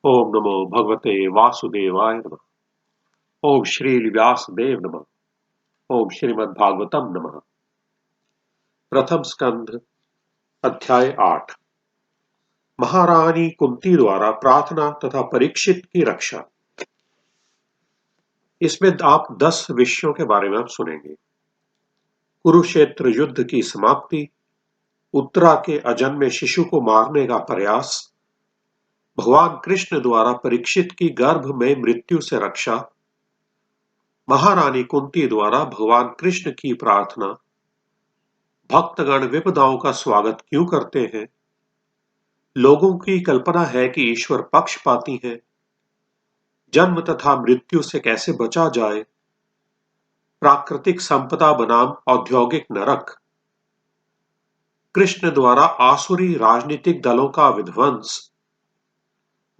ओम नमो भगवते वासुदेवाय नमः। ओम श्री व्यासदेव नमः। ओम श्रीमद्भागवतम नमः। प्रथम स्कंध अध्याय 8। महारानी कुंती द्वारा प्रार्थना तथा परीक्षित की रक्षा। इसमें आप 10 विषयों के बारे में आप सुनेंगे। कुरुक्षेत्र युद्ध की समाप्ति, उत्तरा के अजन्मे शिशु को मारने का प्रयास, भगवान कृष्ण द्वारा परीक्षित की गर्भ में मृत्यु से रक्षा, महारानी कुंती द्वारा भगवान कृष्ण की प्रार्थना, भक्तगण विपदाओं का स्वागत क्यों करते हैं, लोगों की कल्पना है कि ईश्वर पक्षपाती है, जन्म तथा मृत्यु से कैसे बचा जाए, प्राकृतिक संपदा बनाम औद्योगिक नरक, कृष्ण द्वारा आसुरी राजनीतिक दलों का विध्वंस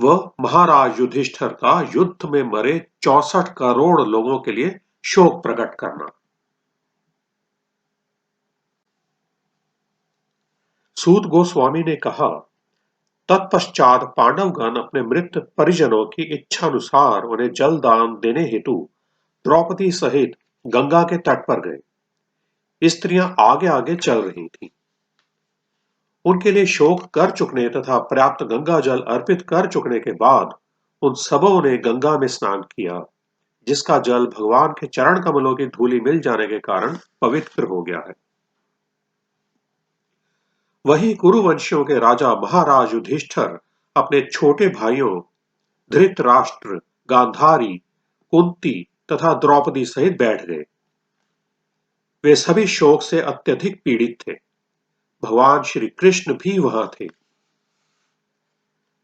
व महाराज युधिष्ठिर का युद्ध में मरे 64 करोड़ लोगों के लिए शोक प्रकट करना। सूत गोस्वामी ने कहा, तत्पश्चात पांडवगण अपने मृत परिजनों की इच्छानुसार उन्हें जल दान देने हेतु द्रौपदी सहित गंगा के तट पर गए। स्त्रियां आगे आगे चल रही थीं। उनके लिए शोक कर चुकने तथा पर्याप्त गंगा जल अर्पित कर चुकने के बाद उन सबों ने गंगा में स्नान किया, जिसका जल भगवान के चरण कमलों की धूलि मिल जाने के कारण पवित्र हो गया है। वहीं कुरुवंशियों के राजा महाराज युधिष्ठिर अपने छोटे भाइयों धृतराष्ट्र, गांधारी, कुंती तथा द्रौपदी सहित बैठ गए। वे सभी शोक से अत्यधिक पीड़ित थे। भगवान श्री कृष्ण भी वहां थे।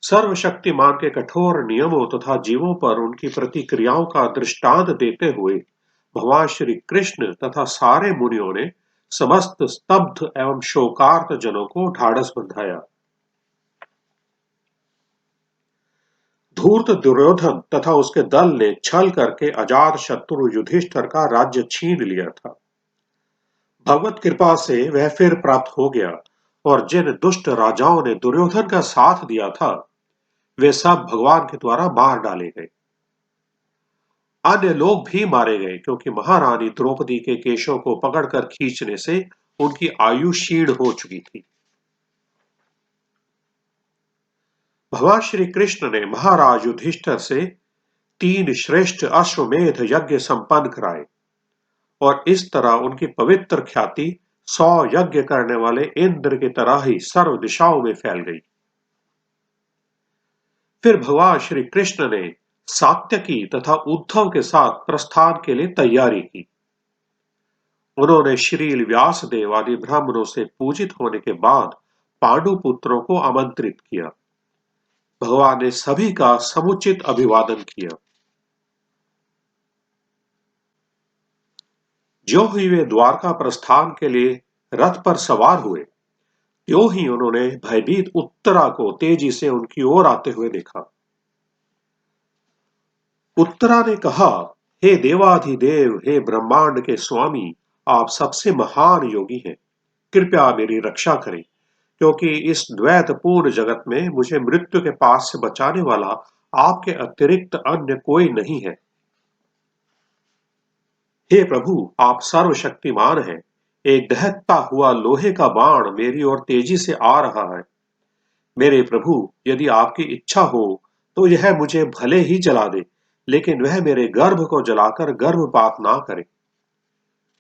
सर्वशक्तिमान के कठोर नियमों तथा जीवों पर उनकी प्रतिक्रियाओं का दृष्टांत देते हुए भगवान श्री कृष्ण तथा सारे मुनियों ने समस्त स्तब्ध एवं शोकार्त जनों को ढाढ़स बंधाया। धूर्त दुर्योधन तथा उसके दल ने छल करके अजात शत्रु युधिष्ठिर का राज्य छीन लिया था। भगवत कृपा से वह फिर प्राप्त हो गया और जिन दुष्ट राजाओं ने दुर्योधन का साथ दिया था, वे सब भगवान के द्वारा मार डाले गए। अन्य लोग भी मारे गए क्योंकि महारानी द्रौपदी के केशों को पकड़कर खींचने से उनकी आयु क्षीण हो चुकी थी। भगवान श्री कृष्ण ने महाराज युधिष्ठिर से 3 श्रेष्ठ अश्वमेध यज्ञ संपन्न कराए और इस तरह उनकी पवित्र ख्याति 100 यज्ञ करने वाले इंद्र की तरह ही सर्व दिशाओं में फैल गई। फिर भगवान श्री कृष्ण ने सात्यकी तथा उद्धव के साथ प्रस्थान के लिए तैयारी की। उन्होंने श्रील व्यासदेव आदि ब्राह्मणों से पूजित होने के बाद पांडु पुत्रों को आमंत्रित किया। भगवान ने सभी का समुचित अभिवादन किया। ज्यों ही वे द्वारका प्रस्थान के लिए रथ पर सवार हुए, त्यों ही उन्होंने भयभीत उत्तरा को तेजी से उनकी ओर आते हुए देखा। उत्तरा ने कहा, हे देवाधिदेव, हे ब्रह्मांड के स्वामी, आप सबसे महान योगी हैं। कृपया मेरी रक्षा करें, क्योंकि इस द्वैतपूर्ण जगत में मुझे मृत्यु के पास से बचाने वाला आपके अतिरिक्त अन्य कोई नहीं है। हे प्रभु, आप सर्वशक्तिमान हैं। एक दहकता हुआ लोहे का बाण मेरी ओर तेजी से आ रहा है। मेरे प्रभु, यदि आपकी इच्छा हो तो यह मुझे भले ही जला दे, लेकिन वह मेरे गर्भ को जलाकर गर्भपात ना करे।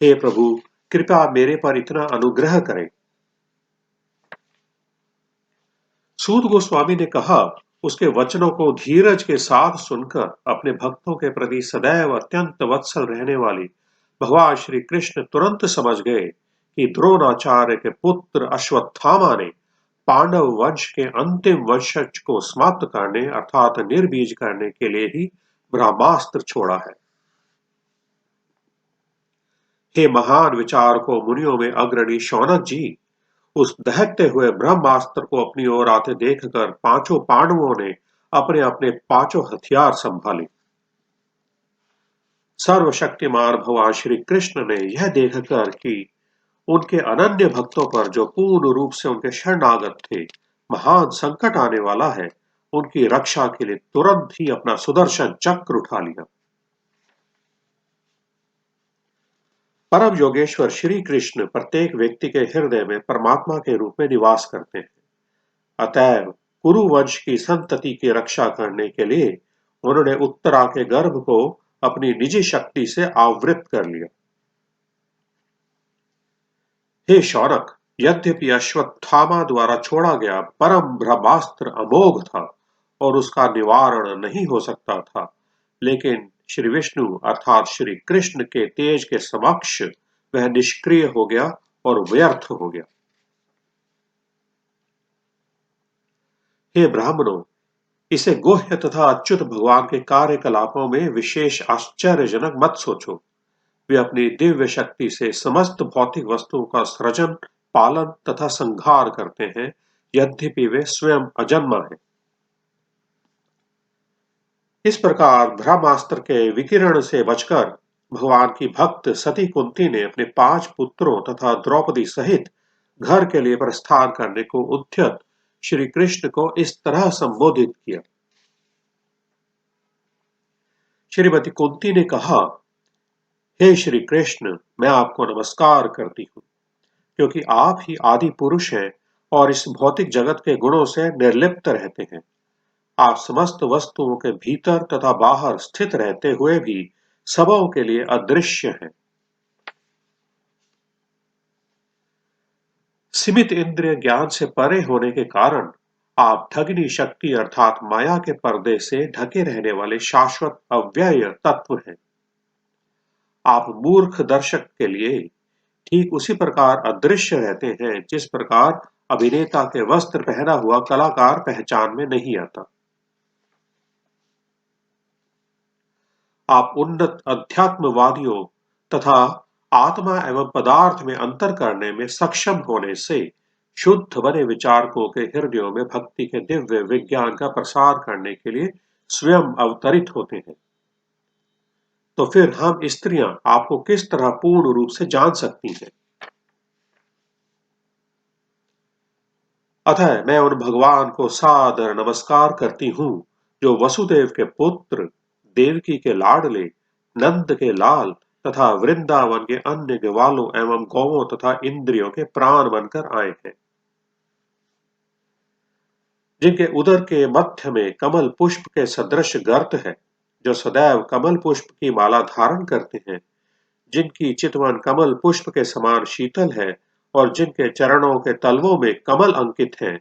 हे प्रभु, कृपया मेरे पर इतना अनुग्रह करें। सूत गोस्वामी ने कहा, उसके वचनों को धीरज के साथ सुनकर अपने भक्तों के प्रति सदैव अत्यंत वत्सल रहने वाली भगवान श्री कृष्ण तुरंत समझ गए कि द्रोणाचार्य के पुत्र अश्वत्थामा ने पांडव वंश के अंतिम वंशज को समाप्त करने अर्थात निर्बीज करने के लिए ही ब्रह्मास्त्र छोड़ा है। हे महान विचारकों, मुनियों में अग्रणी शौनक जी, उस दहकते हुए ब्रह्मास्त्र को अपनी ओर आते देखकर पांचों पांडवों ने अपने अपने पांचों हथियार संभाले। सर्वशक्तिमान भगवान श्री कृष्ण ने यह देखकर कि उनके अनन्य भक्तों पर जो पूर्ण रूप से उनके शरणागत थे महान संकट आने वाला है, उनकी रक्षा के लिए तुरंत ही अपना सुदर्शन चक्र उठा लिया। परम योगेश्वर श्री कृष्ण प्रत्येक व्यक्ति के हृदय में परमात्मा के रूप में निवास करते हैं। अतएव कुरु वंश की संतति की रक्षा करने के लिए उन्होंने उत्तरा के गर्भ को अपनी निजी शक्ति से आवृत कर लिया। हे शौनक, यद्यपि अश्वत्थामा द्वारा छोड़ा गया परम ब्रह्मास्त्र अमोघ था और उसका निवारण नहीं हो सकता था, लेकिन श्री विष्णु अर्थात श्री कृष्ण के तेज के समक्ष वह निष्क्रिय हो गया और व्यर्थ हो गया। हे ब्राह्मणों, इसे गुह्य तथा अच्युत भगवान के कार्यकलापों में विशेष आश्चर्यजनक मत सोचो। वे अपनी दिव्य शक्ति से समस्त भौतिक वस्तुओं का सृजन, पालन तथा संहार करते हैं, यद्यपि वे स्वयं अजन्मा हैं। इस प्रकार ब्रह्मास्त्र के विकिरण से बचकर भगवान की भक्त सती कुंती ने अपने 5 पुत्रों तथा द्रौपदी सहित घर के लिए प्रस्थान करने को उद्यत श्री कृष्ण को इस तरह संबोधित किया। श्रीमती कुंती ने कहा, हे श्री कृष्ण, मैं आपको नमस्कार करती हूँ, क्योंकि आप ही आदि पुरुष हैं और इस भौतिक जगत के गुणों से निर्लिप्त रहते हैं। आप समस्त वस्तुओं के भीतर तथा बाहर स्थित रहते हुए भी सबों के लिए अदृश्य हैं। सीमित इंद्रिय ज्ञान से परे होने के कारण आप ठगनी शक्ति अर्थात माया के पर्दे से ढके रहने वाले शाश्वत अव्यय तत्व हैं। आप मूर्ख दर्शक के लिए ठीक उसी प्रकार अदृश्य रहते हैं जिस प्रकार अभिनेता के वस्त्र पहना हुआ कलाकार पहचान में नहीं आता। आप उन्नत अध्यात्मवादियों तथा आत्मा एवं पदार्थ में अंतर करने में सक्षम होने से शुद्ध बने विचारकों के हृदयों में भक्ति के दिव्य विज्ञान का प्रसार करने के लिए स्वयं अवतरित होते हैं। तो फिर हम स्त्रियां आपको किस तरह पूर्ण रूप से जान सकती हैं? अतः मैं उन भगवान को सादर नमस्कार करती हूँ जो वसुदेव के पुत्र, देवकी के लाडले, नंद के लाल तथा वृंदावन के अन्य ग्वालों एवं गौवों तथा इंद्रियों के प्राण बनकर आए हैं, जिनके उदर के मध्य में कमल पुष्प के सदृश गर्त है, जो सदैव कमल पुष्प की माला धारण करते हैं, जिनकी चितवन कमल पुष्प के समान शीतल है और जिनके चरणों के तलवों में कमल अंकित हैं,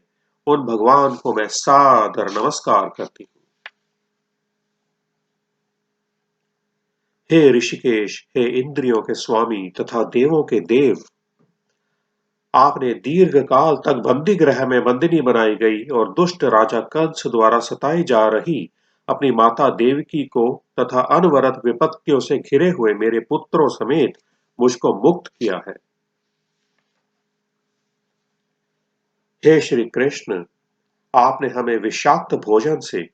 उन भगवान को मैं सादर नमस्कार करती हूँ। हे ऋषिकेश, हे इंद्रियों के स्वामी तथा देवों के देव, आपने दीर्घ काल तक बंदी गृह में बंदिनी बनाई गई और दुष्ट राजा कंस द्वारा सताई जा रही अपनी माता देवकी को तथा अनवरत विपत्तियों से घिरे हुए मेरे पुत्रों समेत मुझको मुक्त किया है। हे श्री कृष्ण, आपने हमें विषाक्त भोजन से,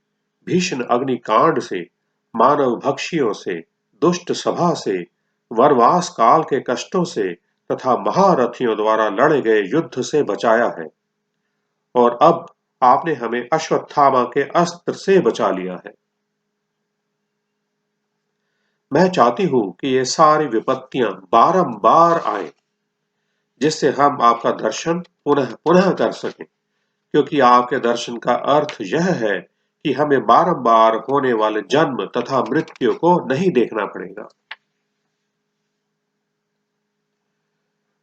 भीषण अग्निकांड से, मानव भक्षियों से, दुष्ट सभा से, वनवास काल के कष्टों से तथा महारथियों द्वारा लड़े गए युद्ध से बचाया है और अब आपने हमें अश्वत्थामा के अस्त्र से बचा लिया है। मैं चाहती हूं कि ये सारी विपत्तियां बारंबार आए, जिससे हम आपका दर्शन पुनः पुनः कर सकें, क्योंकि आपके दर्शन का अर्थ यह है कि हमें बारंबार होने वाले जन्म तथा मृत्यु को नहीं देखना पड़ेगा।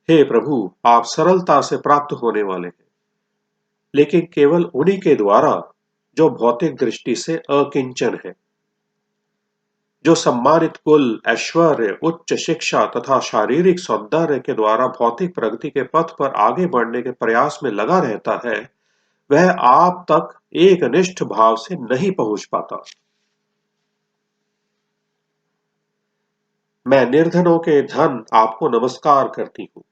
हे प्रभु, आप सरलता से प्राप्त होने वाले हैं, लेकिन केवल उन्हीं के द्वारा जो भौतिक दृष्टि से अकिंचन है, जो सम्मानित कुल, ऐश्वर्य, उच्च शिक्षा तथा शारीरिक सौंदर्य के द्वारा भौतिक प्रगति के पथ पर आगे बढ़ने के प्रयास में लगा रहता है, वह आप तक एक निष्ठ भाव से नहीं पहुंच पाता। मैं निर्धनों के धन आपको नमस्कार करती हूँ।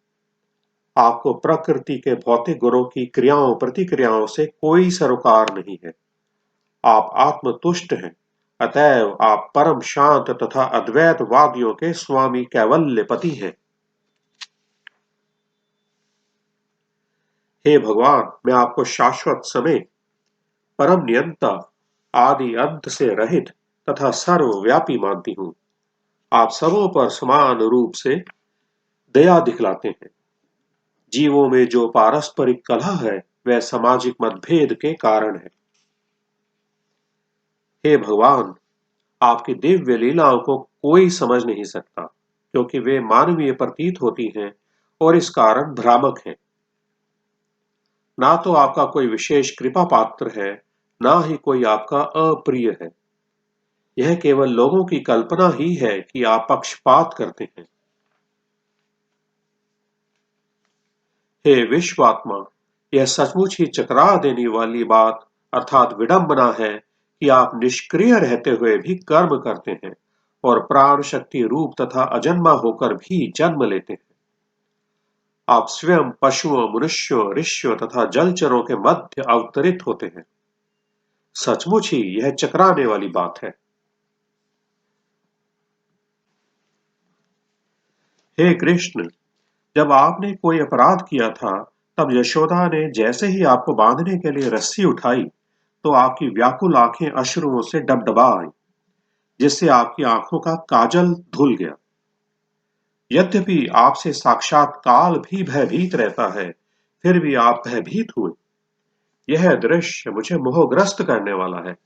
आपको प्रकृति के भौतिक गुणों की क्रियाओं प्रतिक्रियाओं से कोई सरोकार नहीं है। आप आत्मतुष्ट हैं, अतएव आप परम शांत तथा अद्वैतवादियों के स्वामी कैवल्यपति हैं। हे भगवान, मैं आपको शाश्वत समय परम नियंता, आदि अंत से रहित तथा सर्वव्यापी मानती हूँ। आप सबों पर समान रूप से दया दिखलाते हैं। जीवों में जो पारस्परिक कलह है वह सामाजिक मतभेद के कारण है। हे भगवान, आपकी दिव्य लीलाओं को कोई समझ नहीं सकता, क्योंकि वे मानवीय प्रतीत होती हैं और इस कारण भ्रामक हैं। ना तो आपका कोई विशेष कृपा पात्र है, ना ही कोई आपका अप्रिय है। यह केवल लोगों की कल्पना ही है कि आप पक्षपात करते हैं। हे विश्वात्मा, यह सचमुच ही चकरा देने वाली बात अर्थात विडंबना है कि आप निष्क्रिय रहते हुए भी कर्म करते हैं और प्राण शक्ति रूप तथा अजन्मा होकर भी जन्म लेते हैं। आप स्वयं पशुओं, मनुष्यों, ऋषियों तथा जलचरों के मध्य अवतरित होते हैं। सचमुच ही यह चकराने वाली बात है। हे कृष्ण, जब आपने कोई अपराध किया था, तब यशोदा ने जैसे ही आपको बांधने के लिए रस्सी उठाई, तो आपकी व्याकुल आंखें अश्रुओं से डबडबा आईं, जिससे आपकी आंखों का काजल धुल गया। यद्यपि आपसे साक्षात काल भी भयभीत रहता है, फिर भी आप भयभीत हुए। यह दृश्य मुझे मोहग्रस्त करने वाला है।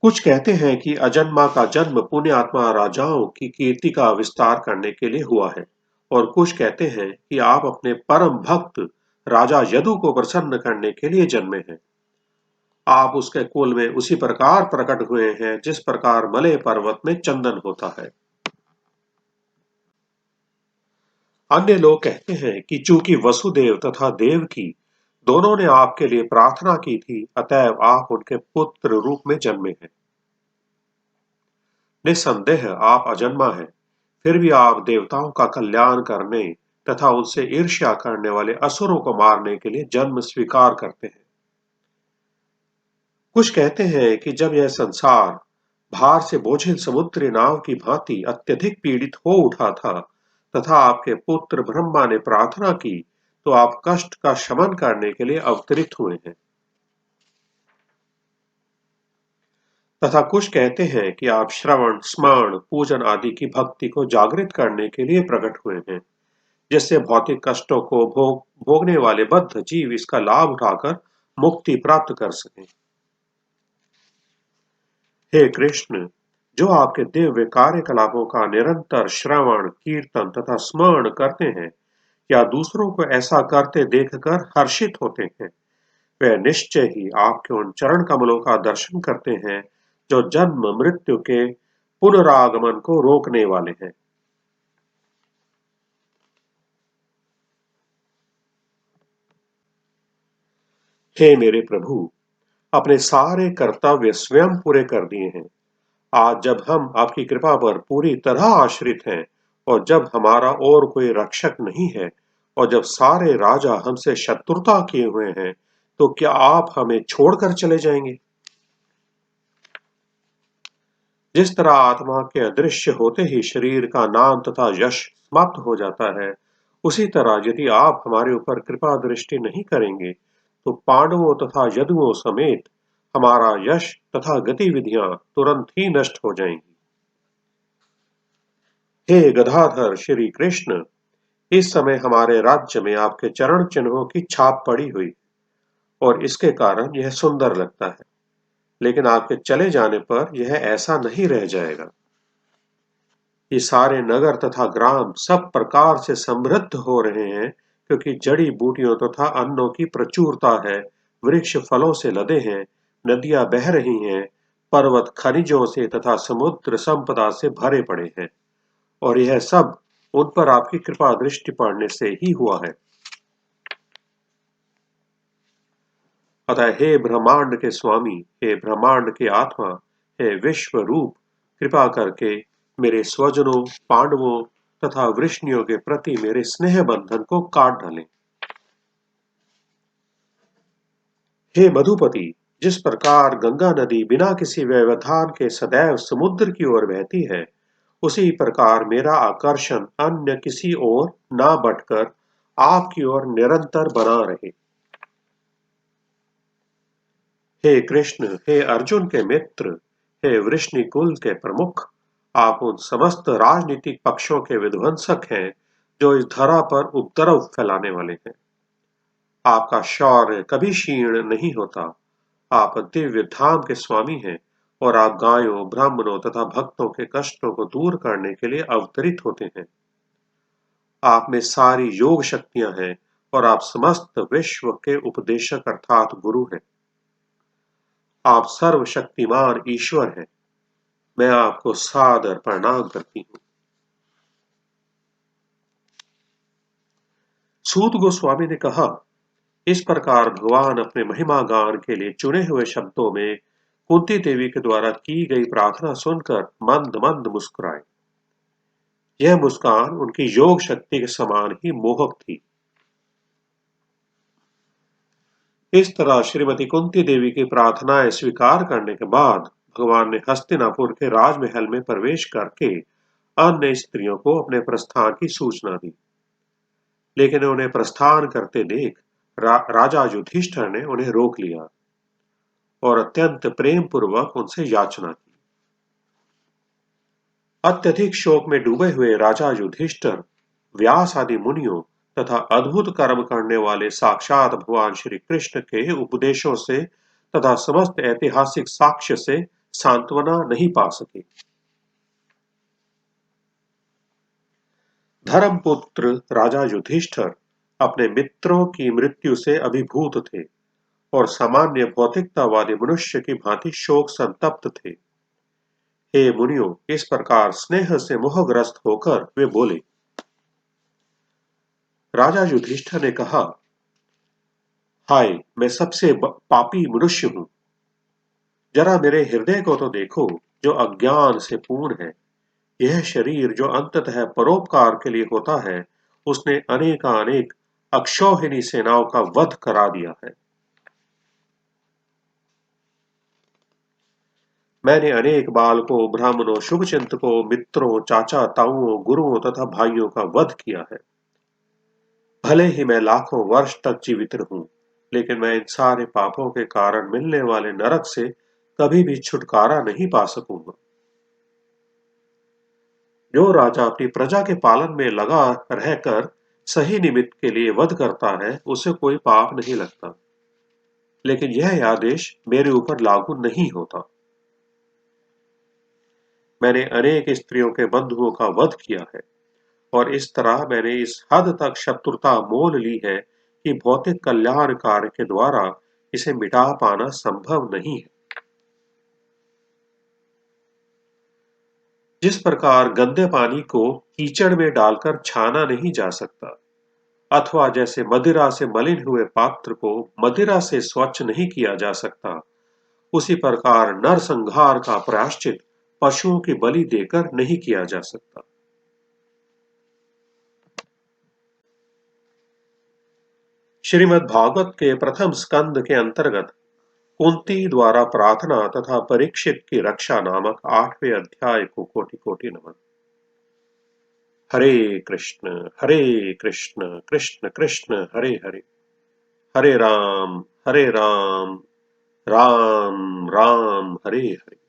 कुछ कहते हैं कि अजन्मा का जन्म पुण्यात्मा राजाओं की कीर्ति का विस्तार करने के लिए हुआ है, और कुछ कहते हैं कि आप अपने परम भक्त राजा यदु को प्रसन्न करने के लिए जन्मे हैं। आप उसके कुल में उसी प्रकार प्रकट हुए हैं जिस प्रकार मलय पर्वत में चंदन होता है। अन्य लोग कहते हैं कि चूंकि वसुदेव तथा देवकी दोनों ने आपके लिए प्रार्थना की थी, अतएव आप उनके पुत्र रूप में जन्मे हैं। निस्संदेह आप अजन्मा हैं, फिर भी आप देवताओं का कल्याण करने तथा उनसे ईर्ष्या करने वाले असुरों को मारने के लिए जन्म स्वीकार करते हैं। कुछ कहते हैं कि जब यह संसार भार से बोझिल समुद्री नाव की भांति अत्यधिक पीड़ित हो उठा था, तथा आपके पुत्र ब्रह्मा ने प्रार्थना की, तो आप कष्ट का शमन करने के लिए अवतरित हुए हैं। तथा कुछ कहते हैं कि आप श्रवण, स्मरण, पूजन आदि की भक्ति को जागृत करने के लिए प्रकट हुए हैं, जिससे भौतिक कष्टों को भोगने वाले बद्ध जीव इसका लाभ उठाकर मुक्ति प्राप्त कर सकें। हे कृष्ण, जो आपके दिव्य कार्यकलापों का निरंतर श्रवण, कीर्तन तथा स्मरण करते हैं या दूसरों को ऐसा करते देखकर हर्षित होते हैं, वे निश्चय ही आपके उन चरण कमलों का दर्शन करते हैं जो जन्म मृत्यु के पुनरागमन को रोकने वाले हैं। हे मेरे प्रभु, अपने सारे कर्तव्य स्वयं पूरे कर दिए हैं। आज जब हम आपकी कृपा पर पूरी तरह आश्रित हैं, और जब हमारा और कोई रक्षक नहीं है, और जब सारे राजा हमसे शत्रुता किए हुए हैं, तो क्या आप हमें छोड़कर चले जाएंगे? जिस तरह आत्मा के अदृश्य होते ही शरीर का नाम तथा यश समाप्त हो जाता है, उसी तरह यदि आप हमारे ऊपर कृपा दृष्टि नहीं करेंगे, तो पांडवों तथा यदुओं समेत हमारा यश तथा गतिविधियां तुरंत ही नष्ट हो जाएंगी। हे गदाधर श्री कृष्ण, इस समय हमारे राज्य में आपके चरण चिन्हों की छाप पड़ी हुई, और इसके कारण यह सुंदर लगता है। लेकिन आपके चले जाने पर यह ऐसा नहीं रह जाएगा। ये सारे नगर तथा ग्राम सब प्रकार से समृद्ध हो रहे हैं, क्योंकि जड़ी बूटियों तथा अन्नों की प्रचुरता है। वृक्ष फलों से लदे हैं, नदियां बह रही हैं, पर्वत खनिजों से तथा समुद्र संपदा से भरे पड़े हैं, और यह सब उन पर आपकी कृपा दृष्टि पड़ने से ही हुआ है। अतः हे ब्रह्मांड के स्वामी, हे ब्रह्मांड के आत्मा, हे विश्व रूप, कृपा करके मेरे स्वजनों, पांडवों तथा वृष्णियों के प्रति मेरे स्नेह बंधन को काट डालें। हे मधुपति, जिस प्रकार गंगा नदी बिना किसी व्यवधान के सदैव समुद्र की ओर बहती है, उसी प्रकार मेरा आकर्षण अन्य किसी ओर ना बटकर आपकी ओर निरंतर बना रहे। हे कृष्ण, हे अर्जुन के मित्र, हे वृष्णिकुल के प्रमुख, आप उन समस्त राजनीतिक पक्षों के विध्वंसक हैं जो इस धरा पर उपद्रव फैलाने वाले हैं। आपका शौर्य कभी क्षीण नहीं होता। आप दिव्य धाम के स्वामी हैं और आप गायों, ब्राह्मणों तथा भक्तों के कष्टों को दूर करने के लिए अवतरित होते हैं। आप में सारी योग शक्तियां हैं और आप समस्त विश्व के उपदेशक अर्थात गुरु हैं। आप सर्वशक्तिमान ईश्वर हैं। मैं आपको सादर प्रणाम करती हूँ। सूत गोस्वामी ने कहा, इस प्रकार भगवान अपने महिमा गान के लिए चुने हुए शब्दों में कुंती देवी के द्वारा की गई प्रार्थना सुनकर मंद मंद मुस्कुराए। यह मुस्कान उनकी योग शक्ति के समान ही मोहक थी। इस तरह श्रीमती कुंती देवी की प्रार्थनाएं स्वीकार करने के बाद भगवान ने हस्तिनापुर के राजमहल में प्रवेश करके अन्य स्त्रियों को अपने प्रस्थान की सूचना दी। लेकिन उन्हें प्रस्थान करते देख राजा युधिष्ठिर ने उन्हें रोक लिया और अत्यंत प्रेम पूर्वक उनसे याचना की। अत्यधिक शोक में डूबे हुए राजा युधिष्ठिर व्यास आदि मुनियों तथा अद्भुत कर्म करने वाले साक्षात भगवान श्री कृष्ण के उपदेशों से तथा समस्त ऐतिहासिक साक्ष्य से सांत्वना नहीं पा सके। धर्मपुत्र राजा युधिष्ठिर अपने मित्रों की मृत्यु से अभिभूत थे और सामान्य भौतिकतावादी मनुष्य की भांति शोक संतप्त थे। हे मुनियों, इस प्रकार स्नेह से मोहग्रस्त होकर वे बोले। राजा युधिष्ठिर ने कहा, हाय, मैं सबसे पापी मनुष्य हूं। जरा मेरे हृदय को तो देखो, जो अज्ञान से पूर्ण है। यह शरीर जो अंततः परोपकार के लिए होता है, उसने अनेकानेक अक्षौहिणी सेनाओं का वध करा दिया है। मैंने अनेक बालकों, ब्राह्मणों, शुभचिंतकों, मित्रों, चाचा ताऊओं, गुरुओं तथा भाइयों का वध किया है। भले ही मैं लाखों वर्ष तक जीवित रहूं, लेकिन मैं इन सारे पापों के कारण मिलने वाले नरक से कभी भी छुटकारा नहीं पा सकूंगा। जो राजा अपनी प्रजा के पालन में लगा रहकर सही निमित्त के लिए वध करता है, उसे कोई पाप नहीं लगता। लेकिन यह आदेश मेरे ऊपर लागू नहीं होता। मैंने अनेक स्त्रियों के बंधुओं का वध किया है और इस तरह मैंने इस हद तक शत्रुता मोल ली है कि भौतिक कल्याण कार्य के द्वारा इसे मिटा पाना संभव नहीं है। जिस प्रकार गंदे पानी को कीचड़ में डालकर छाना नहीं जा सकता, अथवा जैसे मदिरा से मलिन हुए पात्र को मदिरा से स्वच्छ नहीं किया जा सकता, उसी प्रकार नरसंहार का प्रायश्चित पशुओं की बलि देकर नहीं किया जा सकता। श्रीमद् भागवत के प्रथम स्कंद के अंतर्गत कुंती द्वारा प्रार्थना तथा परीक्षित की रक्षा नामक 8वें अध्याय को कोटि कोटि नमन। हरे कृष्ण कृष्ण कृष्ण हरे हरे, हरे राम राम राम हरे हरे।